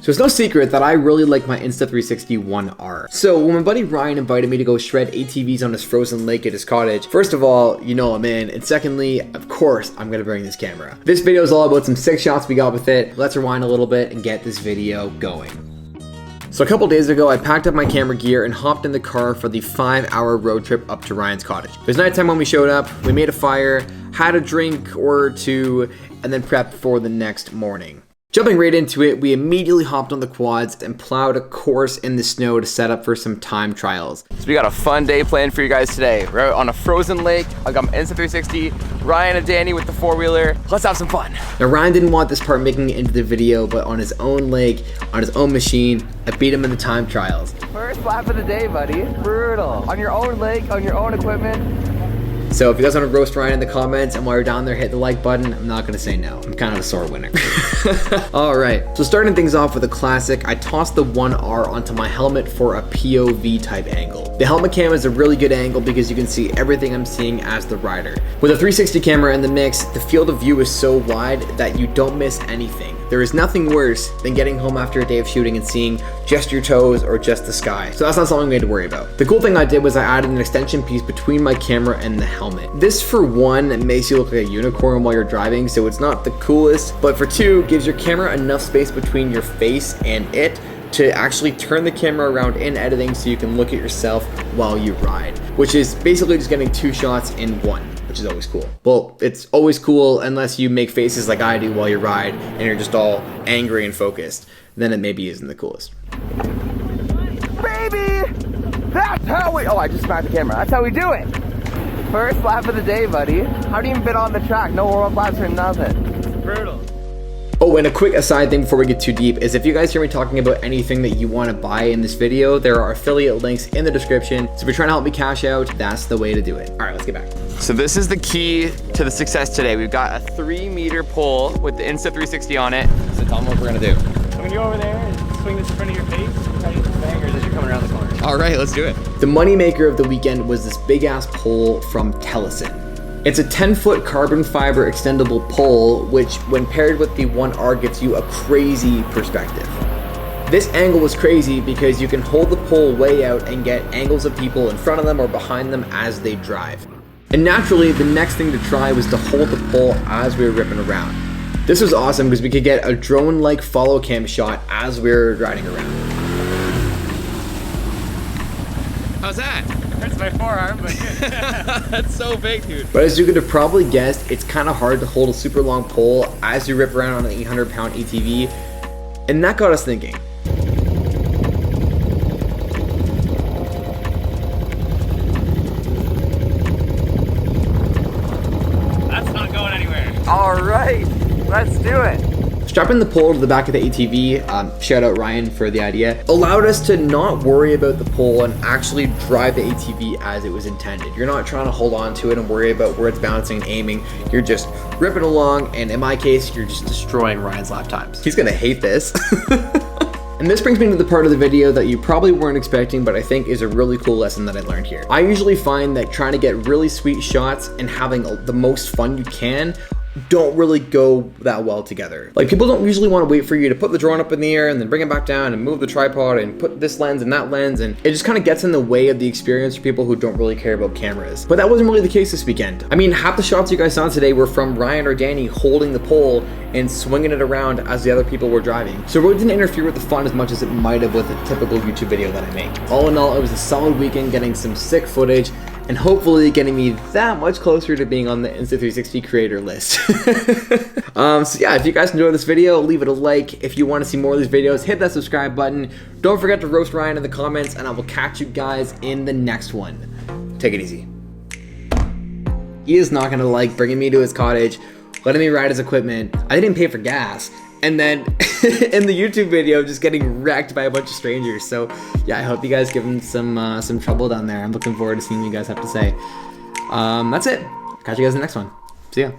So it's no secret that I really like my Insta360 One R. So when my buddy Ryan invited me to go shred ATVs on his frozen lake at his cottage, first of all, you know I'm in, and secondly, of course, I'm gonna bring this camera. This video is all about some sick shots we got with it. Let's rewind a little bit and get this video going. So a couple days ago, I packed up my camera gear and hopped in the car for the 5-hour road trip up to Ryan's cottage. It was nighttime when we showed up, we made a fire, had a drink or two, and then prepped for the next morning. Jumping right into it, we immediately hopped on the quads and plowed a course in the snow to set up for some time trials. So we got a fun day planned for you guys today. We're out on a frozen lake. I got my Insta360, Ryan and Danny with the four-wheeler. Let's have some fun. Now Ryan didn't want this part making it into the video, but on his own lake, on his own machine, I beat him in the time trials. First lap of the day, buddy. Brutal. On your own lake, on your own equipment. So if you guys want to roast Ryan in the comments and while you're down there hit the like button, I'm not going to say no. I'm kind of a sore winner. Alright, so starting things off with a classic, I tossed the One R onto my helmet for a POV type angle. The helmet cam is a really good angle because you can see everything I'm seeing as the rider. With a 360 camera in the mix, the field of view is so wide that you don't miss anything. There is nothing worse than getting home after a day of shooting and seeing just your toes or just the sky. So that's not something we had to worry about. The cool thing I did was I added an extension piece between my camera and the helmet. This for one makes you look like a unicorn while you're driving, so it's not the coolest, but for two, gives your camera enough space between your face and it to actually turn the camera around in editing so you can look at yourself while you ride, which is basically just getting two shots in one, which is always cool. Well, it's always cool unless you make faces like I do while you ride and you're just all angry and focused. Then it maybe isn't the coolest. Baby! That's how we... Oh, I just smacked the camera. That's how we do it. First lap of the day, buddy. Haven't even been on the track. No warm-up laps or nothing. Brutal. Oh, and a quick aside thing before we get too deep is if you guys hear me talking about anything that you want to buy in this video, there are affiliate links in the description. So if you're trying to help me cash out, that's the way to do it. All right, let's get back. So this is the key to the success today. We've got a 3-meter pole with the Insta360 on it. So tell them what we're gonna do. I'm gonna go over there and swing this in front of your face and try to get some bangers as you're coming around the corner. All right, let's do it. The moneymaker of the weekend was this big ass pole from Tellison. It's a 10-foot carbon fiber extendable pole, which when paired with the One R gives you a crazy perspective. This angle was crazy because you can hold the pole way out and get angles of people in front of them or behind them as they drive. And naturally, the next thing to try was to hold the pole as we were ripping around. This was awesome because we could get a drone-like follow cam shot as we were riding around. How's that? Hurts my forearm, but That's so big, dude. But as you could have probably guessed, it's kind of hard to hold a super long pole as you rip around on an 800-pound ATV, and that got us thinking. that's not going anywhere. All right, let's do it. Strapping the pole to the back of the ATV, shout out Ryan for the idea, allowed us to not worry about the pole and actually drive the ATV as it was intended. You're not trying to hold on to it and worry about where it's bouncing and aiming. You're just ripping along, and in my case, you're just destroying Ryan's lap times. He's gonna hate this. And this brings me to the part of the video that you probably weren't expecting, but I think is a really cool lesson that I learned here. I usually find that trying to get really sweet shots and having the most fun you can don't really go that well together. Like, people don't usually want to wait for you to put the drone up in the air and then bring it back down and move the tripod and put this lens and that lens, and it just kind of gets in the way of the experience for people who don't really care about cameras. But that wasn't really the case this weekend. I mean, half the shots you guys saw today were from Ryan or Danny holding the pole and swinging it around as the other people were driving. So it really didn't interfere with the fun as much as it might have with a typical YouTube video that I make. All in all, it was a solid weekend getting some sick footage and hopefully getting me that much closer to being on the Insta360 creator list. So yeah, if you guys enjoyed this video, leave it a like. If you want to see more of these videos, hit that subscribe button. Don't forget to roast Ryan in the comments, and I will catch you guys in the next one. Take it easy. He is not gonna like bringing me to his cottage, letting me ride his equipment. I didn't pay for gas. And then in the YouTube video, just getting wrecked by a bunch of strangers. So yeah, I hope you guys give him some trouble down there. I'm looking forward to seeing what you guys have to say. That's it. Catch you guys in the next one. See ya.